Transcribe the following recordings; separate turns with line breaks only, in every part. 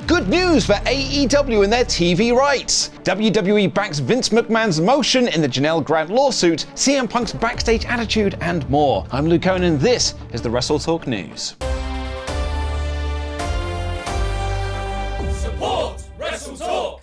Good news for AEW and their TV rights. WWE backs Vince McMahon's motion in the Janelle Grant lawsuit, CM Punk's backstage attitude, and more. I'm Luke Cohen, and this is the WrestleTalk News.
Support WrestleTalk!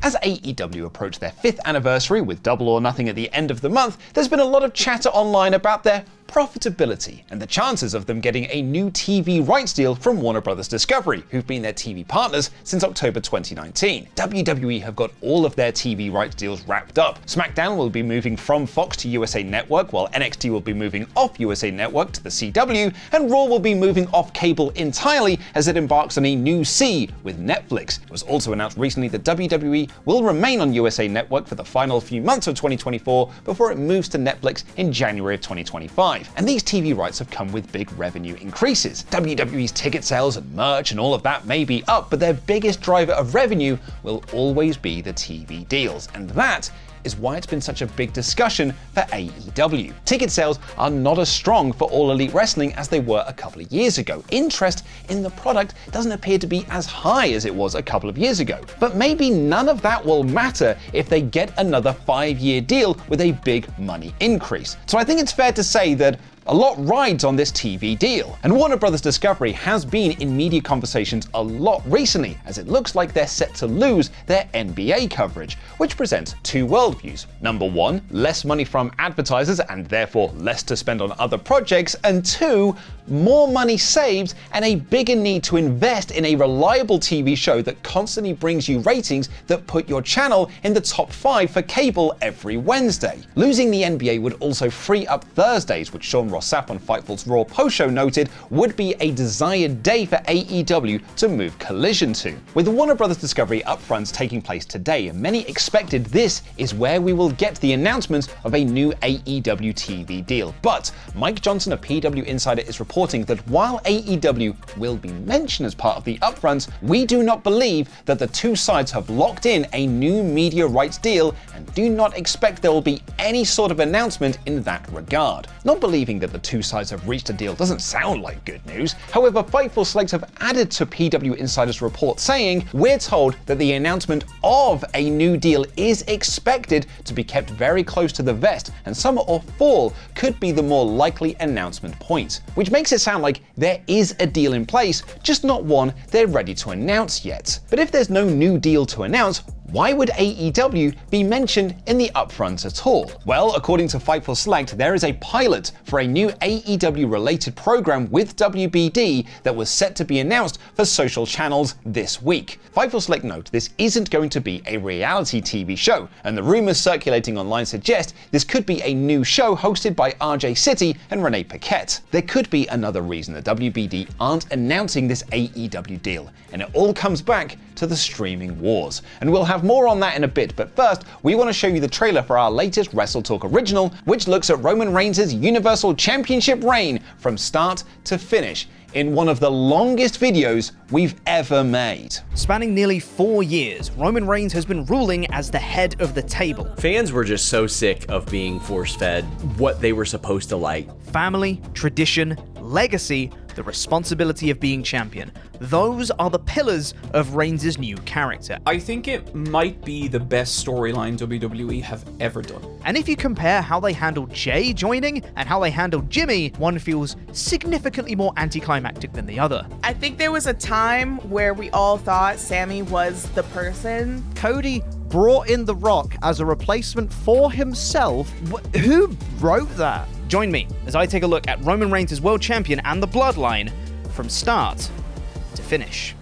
As AEW approach their 5th anniversary with Double or Nothing at the end of the month, there's been a lot of chatter online about their profitability and the chances of them getting a new TV rights deal from Warner Bros. Discovery, who've been their TV partners since October 2019. WWE have got all of their TV rights deals wrapped up. SmackDown will be moving from Fox to USA Network, while NXT will be moving off USA Network to the CW, and Raw will be moving off cable entirely as it embarks on a new C with Netflix. It was also announced recently that WWE will remain on USA Network for the final few months of 2024 before it moves to Netflix in January of 2025. And these TV rights have come with big revenue increases. WWE's ticket sales and merch and all of that may be up, but their biggest driver of revenue will always be the TV deals. And that is why it's been such a big discussion for AEW. Ticket sales are not as strong for All Elite Wrestling as they were a couple of years ago. Interest in the product doesn't appear to be as high as it was a couple of years ago. But maybe none of that will matter if they get another 5-year deal with a big money increase. So I think it's fair to say that a lot rides on this TV deal. And Warner Bros. Discovery has been in media conversations a lot recently, as it looks like they're set to lose their NBA coverage, which presents two worldviews. Number one, less money from advertisers and therefore less to spend on other projects, and two, more money saved and a bigger need to invest in a reliable TV show that constantly brings you ratings that put your channel in the top 5 for cable every Wednesday. Losing the NBA would also free up Thursdays, which Sean Ross Sapp on Fightful's Raw post-show noted would be a desired day for AEW to move Collision to. With the Warner Bros. Discovery upfronts taking place today, many expected this is where we will get the announcement of a new AEW TV deal. But Mike Johnson of PW Insider is reporting that while AEW will be mentioned as part of the upfronts, we do not believe that the two sides have locked in a new media rights deal and do not expect there will be any sort of announcement in that regard. Not believing that the two sides have reached a deal doesn't sound like good news. However, Fightful Select have added to PW Insider's report saying, "We're told that the announcement of a new deal is expected to be kept very close to the vest, and summer or fall could be the more likely announcement point," which makes it sound like there is a deal in place, just not one they're ready to announce yet. But if there's no new deal to announce, why would AEW be mentioned in the upfronts at all? Well, according to Fightful Select, there is a pilot for a new AEW-related program with WBD that was set to be announced for social channels this week. Fightful Select note this isn't going to be a reality TV show, and the rumors circulating online suggest this could be a new show hosted by RJ City and Renee Paquette. There could be another reason that WBD aren't announcing this AEW deal, and it all comes back to the streaming wars. And we'll have more on that in a bit, but first, we want to show you the trailer for our latest WrestleTalk original, which looks at Roman Reigns' Universal Championship reign from start to finish in one of the longest videos we've ever made.
Spanning nearly 4 years, Roman Reigns has been ruling as the head of the table.
Fans were just so sick of being force-fed what they were supposed to like.
Family, tradition, legacy, the responsibility of being champion. Those are the pillars of Reigns' new character.
I think it might be the best storyline WWE have ever done.
And if you compare how they handled Jay joining and how they handled Jimmy, one feels significantly more anticlimactic than the other.
I think there was a time where we all thought Sammy was the person.
Cody brought in The Rock as a replacement for himself. Who wrote that? Join me as I take a look at Roman Reigns as world champion and the bloodline from start to finish.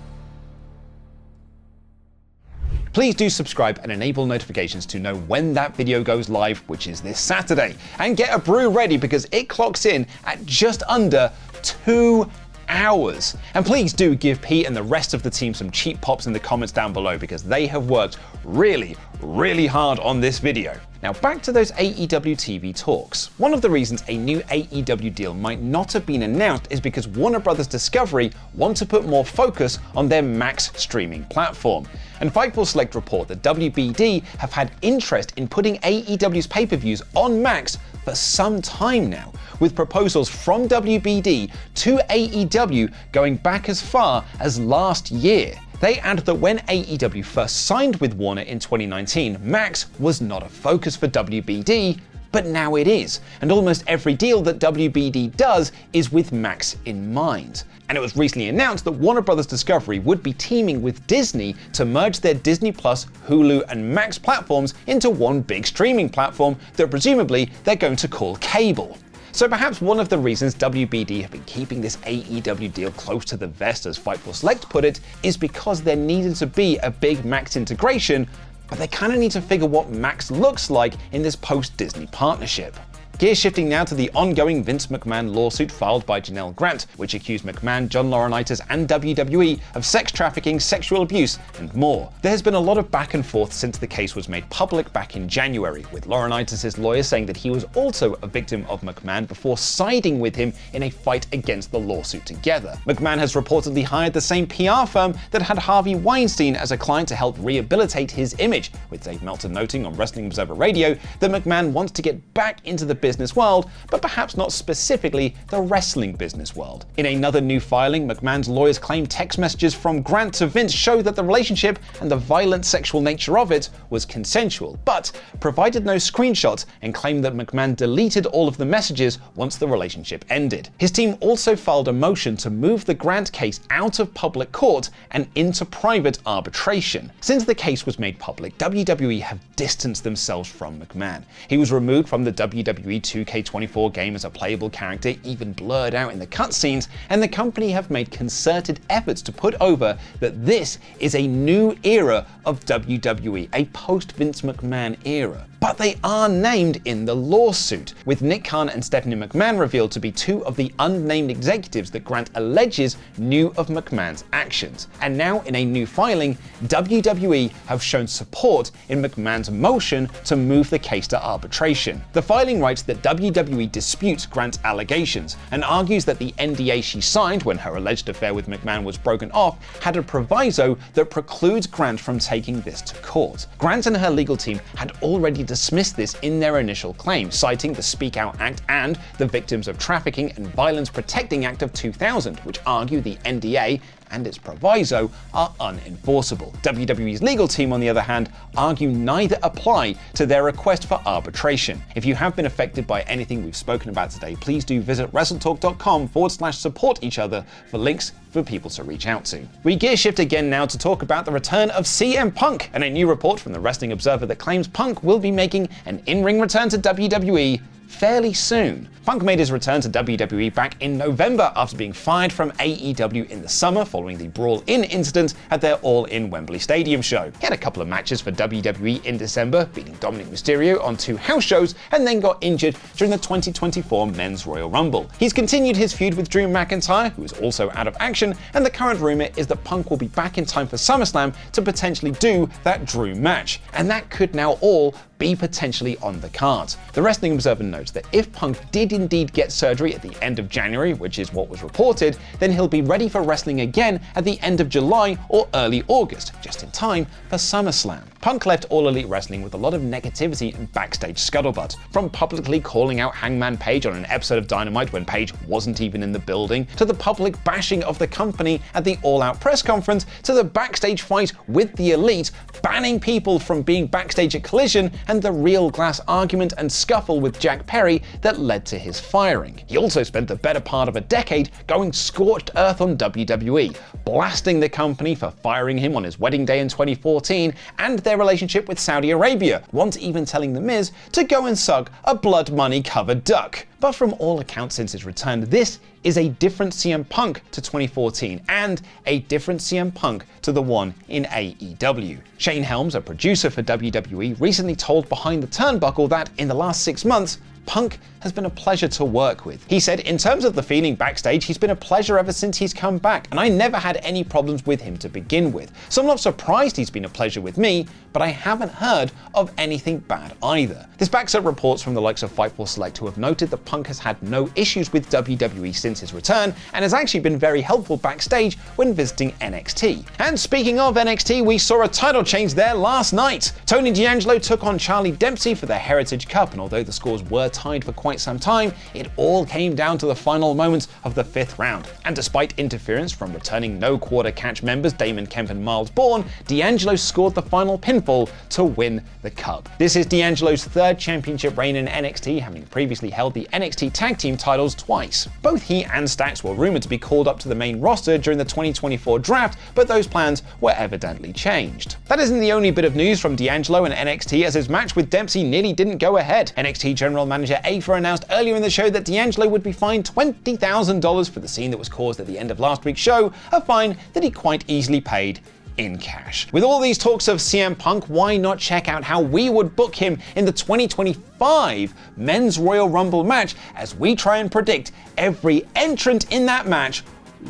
Please do subscribe and enable notifications to know when that video goes live, which is this Saturday. And get a brew ready because it clocks in at just under 2 hours. And please do give Pete and the rest of the team some cheap pops in the comments down below because they have worked really hard on this video. Now back to those AEW TV talks. One of the reasons a new AEW deal might not have been announced is because Warner Bros. Discovery want to put more focus on their Max streaming platform. And Fightful Select report that WBD have had interest in putting AEW's pay-per-views on Max for some time now, with proposals from WBD to AEW going back as far as last year. They add that when AEW first signed with Warner in 2019, Max was not a focus for WBD, but now it is, and almost every deal that WBD does is with Max in mind. And it was recently announced that Warner Bros. Discovery would be teaming with Disney to merge their Disney+, Hulu, and Max platforms into one big streaming platform that presumably they're going to call Cable. So perhaps one of the reasons WBD have been keeping this AEW deal close to the vest, as Fightful Select put it, is because there needed to be a big Max integration, but they kind of need to figure what Max looks like in this post-Disney partnership. Gear shifting now to the ongoing Vince McMahon lawsuit filed by Janelle Grant, which accused McMahon, John Laurinaitis, and WWE of sex trafficking, sexual abuse, and more. There has been a lot of back and forth since the case was made public back in January, with Laurinaitis' lawyer saying that he was also a victim of McMahon before siding with him in a fight against the lawsuit together. McMahon has reportedly hired the same PR firm that had Harvey Weinstein as a client to help rehabilitate his image, with Dave Meltzer noting on Wrestling Observer Radio that McMahon wants to get back into the business world, but perhaps not specifically the wrestling business world. In another new filing, McMahon's lawyers claim text messages from Grant to Vince show that the relationship and the violent sexual nature of it was consensual, but provided no screenshots and claimed that McMahon deleted all of the messages once the relationship ended. His team also filed a motion to move the Grant case out of public court and into private arbitration. Since the case was made public, WWE have distanced themselves from McMahon. He was removed from the WWE 2K24 game as a playable character, even blurred out in the cutscenes, and the company have made concerted efforts to put over that this is a new era of WWE, a post-Vince McMahon era. But they are named in the lawsuit, with Nick Khan and Stephanie McMahon revealed to be two of the unnamed executives that Grant alleges knew of McMahon's actions. And now, in a new filing, WWE have shown support in McMahon's motion to move the case to arbitration. The filing writes that WWE disputes Grant's allegations and argues that the NDA she signed when her alleged affair with McMahon was broken off had a proviso that precludes Grant from taking this to court. Grant and her legal team had already dismissed this in their initial claim, citing the Speak Out Act and the Victims of Trafficking and Violence Protecting Act of 2000, which argue the NDA and its proviso are unenforceable. WWE's legal team, on the other hand, argue neither apply to their request for arbitration. If you have been affected by anything we've spoken about today, please do visit WrestleTalk.com/support each other for links for people to reach out to. We gear shift again now to talk about the return of CM Punk and a new report from the Wrestling Observer that claims Punk will be making an in-ring return to WWE fairly soon. Punk made his return to WWE back in November after being fired from AEW in the summer following the Brawl In incident at their All In Wembley Stadium show. He had a couple of matches for WWE in December, beating Dominic Mysterio on 2 house shows, and then got injured during the 2024 Men's Royal Rumble. He's continued his feud with Drew McIntyre, who is also out of action, and the current rumor is that Punk will be back in time for SummerSlam to potentially do that Drew match. And that could now all be potentially on the cards. The Wrestling Observer notes that if Punk did indeed get surgery at the end of January, which is what was reported, then he'll be ready for wrestling again at the end of July or early August, just in time for SummerSlam. Punk left All Elite Wrestling with a lot of negativity and backstage scuttlebutt, from publicly calling out Hangman Page on an episode of Dynamite when Page wasn't even in the building, to the public bashing of the company at the All Out press conference, to the backstage fight with the Elite, banning people from being backstage at Collision, and the real glass argument and scuffle with Jack Perry that led to his firing. He also spent the better part of a decade going scorched earth on WWE, blasting the company for firing him on his wedding day in 2014 and their relationship with Saudi Arabia, once even telling The Miz to go and suck a blood money covered duck. But from all accounts since his return, this is a different CM Punk to 2014 and a different CM Punk to the one in AEW. Shane Helms, a producer for WWE, recently told Behind the Turnbuckle that in the last 6 months, Punk has been a pleasure to work with. He said, in terms of the feeling backstage, he's been a pleasure ever since he's come back, and I never had any problems with him to begin with. So I'm not surprised he's been a pleasure with me, but I haven't heard of anything bad either. This backs up reports from the likes of Fightful Select, who have noted that Punk has had no issues with WWE since his return, and has actually been very helpful backstage when visiting NXT. And speaking of NXT, we saw a title change there last night. Tony D'Angelo took on Charlie Dempsey for the Heritage Cup, and although the scores were tied for quite some time, it all came down to the final moments of the 5th round. And despite interference from returning no quarter catch members Damon Kemp and Miles Bourne, D'Angelo scored the final pinfall to win the cup. This is D'Angelo's 3rd championship reign in NXT, having previously held the NXT Tag Team titles twice. Both he and Stacks were rumored to be called up to the main roster during the 2024 draft, but those plans were evidently changed. That isn't the only bit of news from D'Angelo and NXT, as his match with Dempsey nearly didn't go ahead. NXT General Manager Afa announced earlier in the show that D'Angelo would be fined $20,000 for the scene that was caused at the end of last week's show, a fine that he quite easily paid in cash. With all these talks of CM Punk, why not check out how we would book him in the 2025 Men's Royal Rumble match, as we try and predict every entrant in that match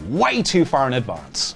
way too far in advance.